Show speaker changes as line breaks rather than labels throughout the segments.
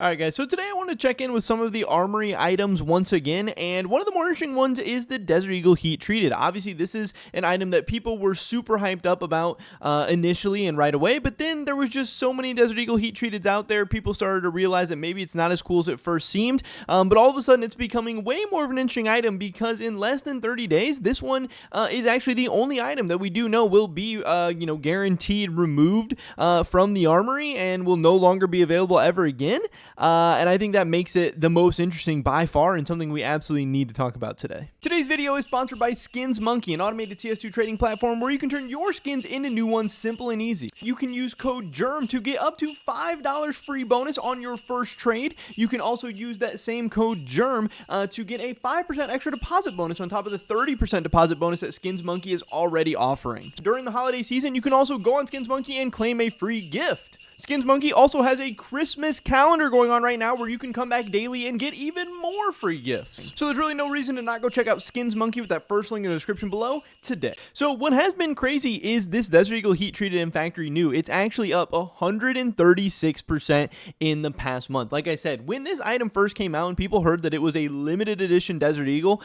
Alright guys, so today I want to check in with some of the armory items once again, and one of the more interesting ones is the Desert Eagle Heat Treated. Obviously this is an item that people were super hyped up about initially and right away, but then there was just so many Desert Eagle Heat Treateds out there, people started to realize that maybe it's not as cool as it first seemed, but all of a sudden it's becoming way more of an interesting item because in less than 30 days, this one is actually the only item that we do know will be guaranteed removed from the armory and will no longer be available ever again. And I think that makes it the most interesting by far and something we absolutely need to talk about today. Today's video is sponsored by Skins Monkey, an automated CS2 trading platform where you can turn your skins into new ones simple and easy. You can use code GERM to get up to $5 free bonus on your first trade. You can also use that same code GERM to get a 5% extra deposit bonus on top of the 30% deposit bonus that Skins Monkey is already offering. During the holiday season, you can also go on Skins Monkey and claim a free gift. Skins Monkey also has a Christmas calendar going on right now where you can come back daily and get even more free gifts. So there's really no reason to not go check out Skins Monkey with that first link in the description below today. So what has been crazy is this Desert Eagle Heat Treated and Factory New. It's actually up 136% in the past month. Like I said, when this item first came out and people heard that it was a limited edition Desert Eagle,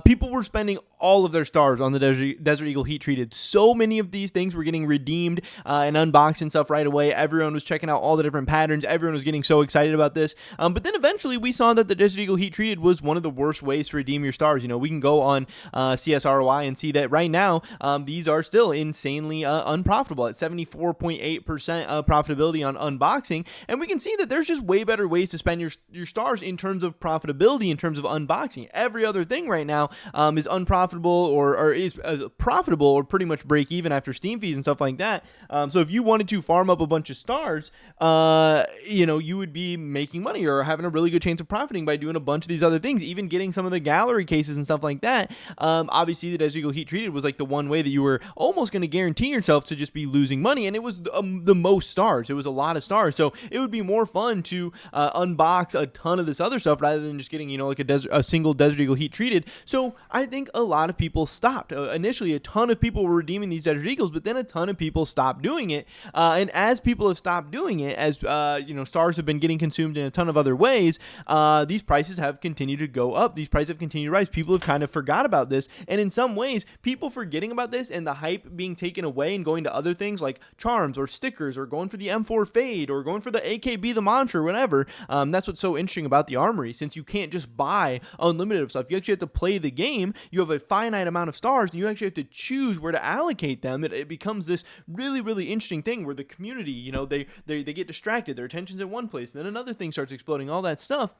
people were spending all of their stars on the Desert Eagle Heat Treated. So many of these things were getting redeemed and unboxed and stuff right away. Everyone was checking out all the different patterns. Everyone was getting so excited about this. But then eventually we saw that the Desert Eagle Heat Treated was one of the worst ways to redeem your stars. You know, we can go on CSROI and see that right now these are still insanely unprofitable at 74.8% profitability on unboxing. And we can see that there's just way better ways to spend your stars in terms of profitability, in terms of unboxing. Every other thing right now is unprofitable or is profitable or pretty much break even after Steam fees and stuff like that. So if you wanted to farm up a bunch of stars, you would be making money or having a really good chance of profiting by doing a bunch of these other things, even getting some of the gallery cases and stuff like that. Obviously the Desert Eagle Heat Treated was like the one way that you were almost going to guarantee yourself to just be losing money, and it was the most stars. It was a lot of stars, so it would be more fun to unbox a ton of this other stuff rather than just getting like a single Desert Eagle Heat Treated. So I think a lot of people stopped. Initially a ton of people were redeeming these Desert Eagles, but then a ton of people stopped doing it, and as people have stopped doing it, as stars have been getting consumed in a ton of other ways, these prices have continued to go up. These prices have continued to rise. People have kind of forgot about this, and in some ways people forgetting about this and the hype being taken away and going to other things like charms or stickers or going for the M4 Fade or going for the AKB the Mantra or whatever. That's what's so interesting about the armory. Since you can't just buy unlimited of stuff, you actually have to play the game. You have a finite amount of stars and you actually have to choose where to allocate them. It becomes this really, really interesting thing where the community, they get distracted. Their attention's in one place, and then another thing starts exploding, all that stuff.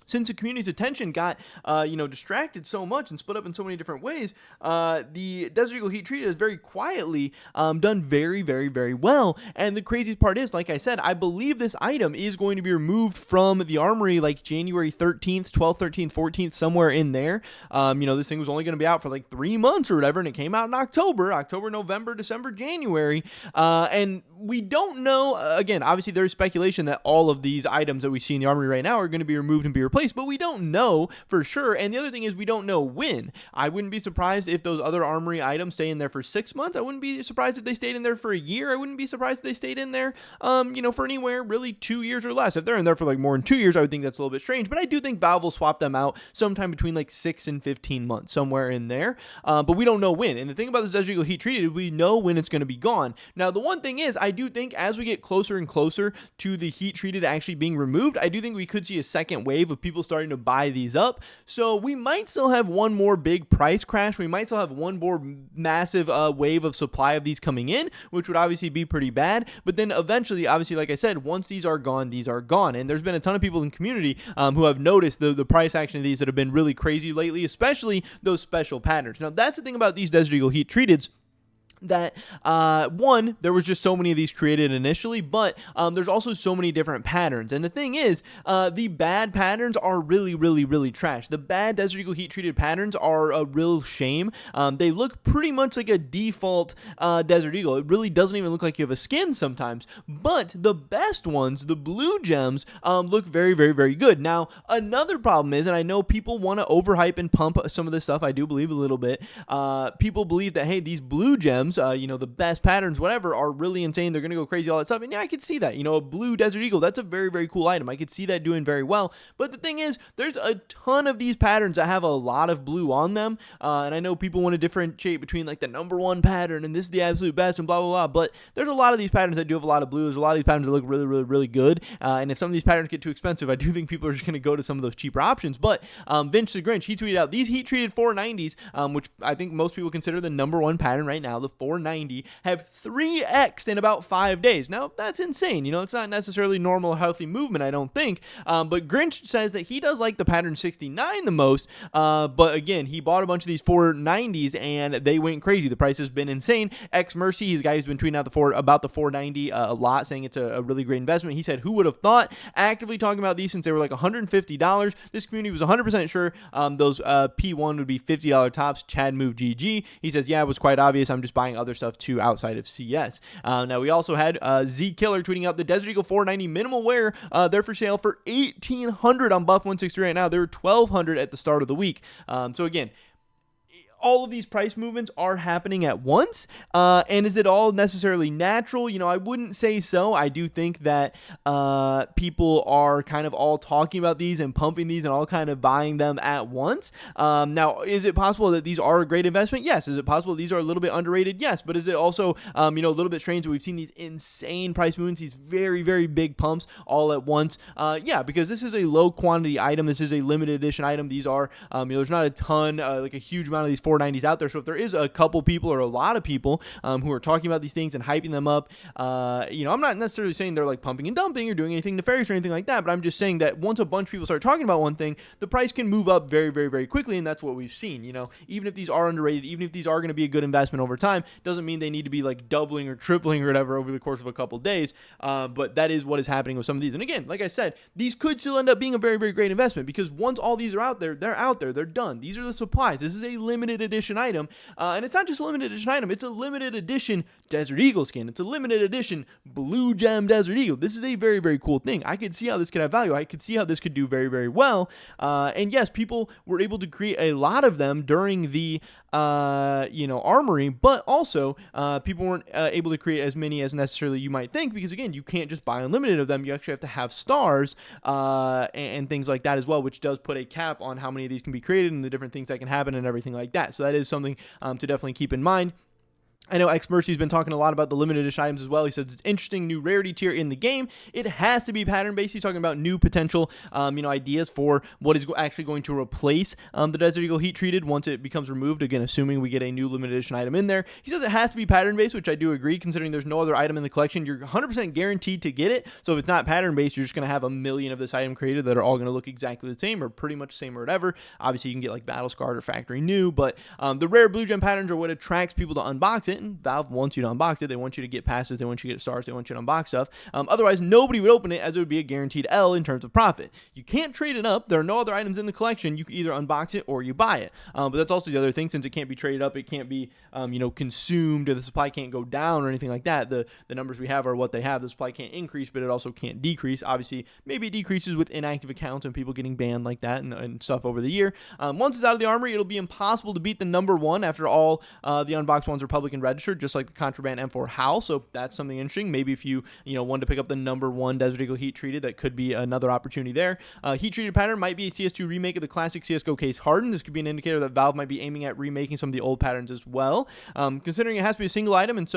Since the community's attention got, distracted so much and split up in so many different ways, the Desert Eagle Heat Treated has very quietly done very, very, very well. And the craziest part is, like I said, I believe this item is going to be removed from the armory like January 13th, 12th, 13th, 14th, somewhere in there. This thing was only going to be out for like 3 months or whatever, and it came out in October, November, December, January. And we don't know, again, obviously there's speculation that all of these items that we see in the armory right now are going to be removed and be replaced, but we don't know for sure. And the other thing is we don't know when. I wouldn't be surprised if those other armory items stay in there for 6 months. I wouldn't be surprised if they stayed in there for a year. I wouldn't be surprised if they stayed in there, for anywhere really 2 years or less. If they're in there for like more than 2 years, I would think that's a little bit strange, but I do think Valve will swap them out sometime between like 6 and 15 months, somewhere in there. But we don't know when. And the thing about this Desert Eagle Heat Treated, we know when it's going to be gone. Now, the one thing is, I do think as we get closer and closer to the Heat Treated actually being removed, I do think we could see a second wave of people starting to buy these up. So we might still have one more big price crash. We might still have one more massive wave of supply of these coming in, which would obviously be pretty bad. But then eventually, obviously, like I said, once these are gone, these are gone. And there's been a ton of people in the community who have noticed the price action of these that have been really crazy lately, especially those special patterns. Now, that's the thing about these Desert Eagle Heat Treateds, that one, there was just so many of these created initially, but there's also so many different patterns. And the thing is, the bad patterns are really, really, really trash. The bad Desert Eagle Heat Treated patterns are a real shame. They look pretty much like a default Desert Eagle. It really doesn't even look like you have a skin sometimes. But the best ones, the blue gems, look very, very, very good. Now, another problem is, and I know people want to overhype and pump some of this stuff, I do believe a little bit, people believe that, hey, these blue gems items, the best patterns, whatever, are really insane. They're going to go crazy, all that stuff. And yeah, I could see that. A blue Desert Eagle, that's a very, very cool item. I could see that doing very well. But the thing is, there's a ton of these patterns that have a lot of blue on them. And I know people want to differentiate between like the number one pattern and this is the absolute best and blah, blah, blah. But there's a lot of these patterns that do have a lot of blue. There's a lot of these patterns that look really, really, really good. And if some of these patterns get too expensive, I do think people are just going to go to some of those cheaper options. But Vince the Grinch, he tweeted out these heat treated 490s, which I think most people consider the number one pattern right now, the 490, have 3x'd in about 5 days. Now, that's insane. It's not necessarily normal, healthy movement, I don't think. But Grinch says that he does like the pattern 69 the most. But again, he bought a bunch of these 490s and they went crazy. The price has been insane. X Mercy, he's a guy who's been tweeting out about the 490 a lot, saying it's a really great investment. He said, who would have thought? Actively talking about these since they were like $150. This community was 100% sure those P1 would be $50 tops. Chad Move GG. He says, yeah, it was quite obvious. I'm just buying other stuff too outside of CS. Now, we also had Z Killer tweeting out the Desert Eagle 490 minimal wear. They're for sale for $1,800 on Buff 163 right now. They were $1,200 at the start of the week. So again, all of these price movements are happening at once. And is it all necessarily natural? I wouldn't say so. I do think that people are kind of all talking about these and pumping these and all kind of buying them at once. Now, is it possible that these are a great investment? Yes. Is it possible these are a little bit underrated? Yes. But is it also, a little bit strange that we've seen these insane price movements, these very, very big pumps all at once? Yeah, because this is a low quantity item. This is a limited edition item. These are, there's not a ton, like a huge amount of these 490s out there. So if there is a couple people or a lot of people who are talking about these things and hyping them up, I'm not necessarily saying they're like pumping and dumping or doing anything nefarious or anything like that, but I'm just saying that once a bunch of people start talking about one thing, the price can move up very, very, very quickly, and that's what we've seen. Even if these are underrated, even if these are going to be a good investment over time, doesn't mean they need to be like doubling or tripling or whatever over the course of a couple days. But that is what is happening with some of these. And again, like I said, these could still end up being a very, very great investment because once all these are out there, they're done. These are the supplies. This is a limited edition item, and it's not just a limited edition item, it's a limited edition Desert Eagle skin. It's a limited edition Blue Gem Desert Eagle. This is a very, very cool thing. I could see how this could have value. I could see how this could do very, very well. And yes, people were able to create a lot of them during the armory, but also people weren't able to create as many as necessarily you might think, because again, you can't just buy unlimited of them. You actually have to have stars and things like that as well, which does put a cap on how many of these can be created and the different things that can happen and everything like that. So that is something to definitely keep in mind. I know X Mercy's been talking a lot about the limited edition items as well. He says it's interesting new rarity tier in the game. It has to be pattern based. He's talking about new potential, ideas for what is actually going to replace the Desert Eagle heat treated once it becomes removed. Again, assuming we get a new limited edition item in there. He says it has to be pattern based, which I do agree. Considering there's no other item in the collection, you're 100% guaranteed to get it. So if it's not pattern based, you're just going to have a million of this item created that are all going to look exactly the same or pretty much the same or whatever. Obviously, you can get like battle scarred or factory new, but the rare blue gem patterns are what attracts people to unbox it, and Valve wants you to unbox it. They want you to get passes. They want you to get stars. They want you to unbox stuff. Otherwise, nobody would open it, as it would be a guaranteed L in terms of profit. You can't trade it up. There are no other items in the collection. You can either unbox it or you buy it. But that's also the other thing. Since it can't be traded up, it can't be consumed, or the supply can't go down or anything like that. The numbers we have are what they have. The supply can't increase, but it also can't decrease. Obviously, maybe it decreases with inactive accounts and people getting banned like that and stuff over the year. Once it's out of the armory, it'll be impossible to beat the number one after all the unboxed ones are public and registered, just like the contraband M4 HAL. So that's something interesting. Maybe if you wanted to pick up the number one Desert Eagle heat treated, that could be another opportunity there. Heat treated pattern might be a CS2 remake of the classic CS:GO case hardened. This could be an indicator that Valve might be aiming at remaking some of the old patterns as well. Considering it has to be a single item and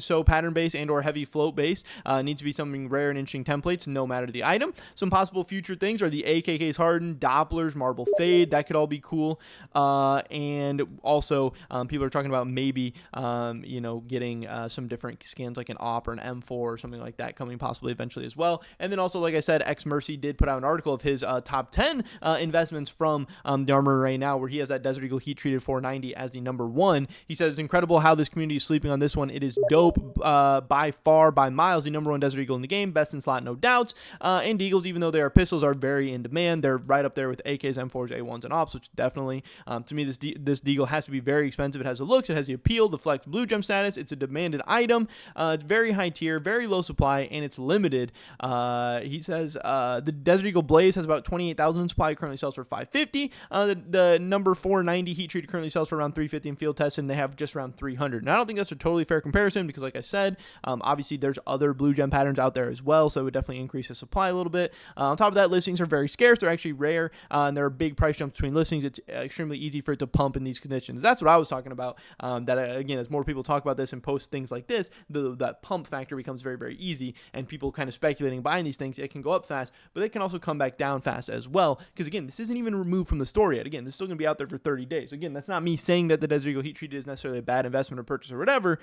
so pattern based and or heavy float based, needs to be something rare and interesting templates no matter the item. Some possible future things are the AKKs hardened, Dopplers, marble fade. That could all be cool. And also people are talking about maybe getting some different skins like an AWP or an M4 or something like that coming possibly eventually as well. And then also, like I said, X Mercy did put out an article of his top 10 investments from the armory right now, where he has that Desert Eagle heat treated 490 as the number one. He says it's incredible how this community is sleeping on this one. It is dope by far, by miles, the number one Desert Eagle in the game, best in slot, no doubts. And Deagles, even though they are pistols, are very in demand. They're right up there with AKs, M4s, A1s, and AWPs, which definitely, to me, this Deagle has to be very expensive. It has the looks, it has the appeal, the flex reflects blue gem status. It's a demanded item. It's very high tier, very low supply, and it's limited. He says the Desert Eagle Blaze has about 28,000 in supply. Currently sells for 550. The number 490 heat treated currently sells for around 350 in field tested, and they have just around 300. And I don't think that's a totally fair comparison because, like I said, obviously there's other blue gem patterns out there as well, so it would definitely increase the supply a little bit. On top of that, listings are very scarce. They're actually rare, and there are big price jumps between listings. It's extremely easy for it to pump in these conditions. That's what I was talking about. Again, as more people talk about this and post things like this, that pump factor becomes very, very easy, and people kind of speculating buying these things. It can go up fast, but they can also come back down fast as well. Because again, this isn't even removed from the store yet. Again, this is still going to be out there for 30 days. Again, that's not me saying that the Desert Eagle heat treated is necessarily a bad investment or purchase or whatever.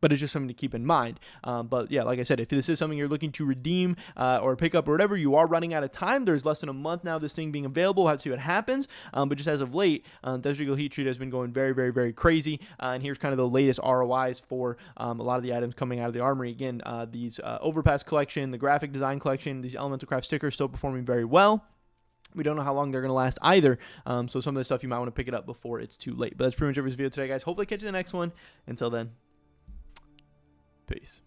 But it's just something to keep in mind. But yeah, like I said, if this is something you're looking to redeem or pick up or whatever, you are running out of time. There's less than a month now of this thing being available. We'll have to see what happens. But just as of late, Desert Eagle heat treat has been going very, very, very crazy. And here's kind of the latest ROIs for a lot of the items coming out of the armory. Again, these Overpass collection, the graphic design collection, these Elemental Craft stickers still performing very well. We don't know how long they're going to last either. So some of this stuff you might want to pick it up before it's too late. But that's pretty much every video today, guys. Hopefully catch you in the next one. Until then, peace.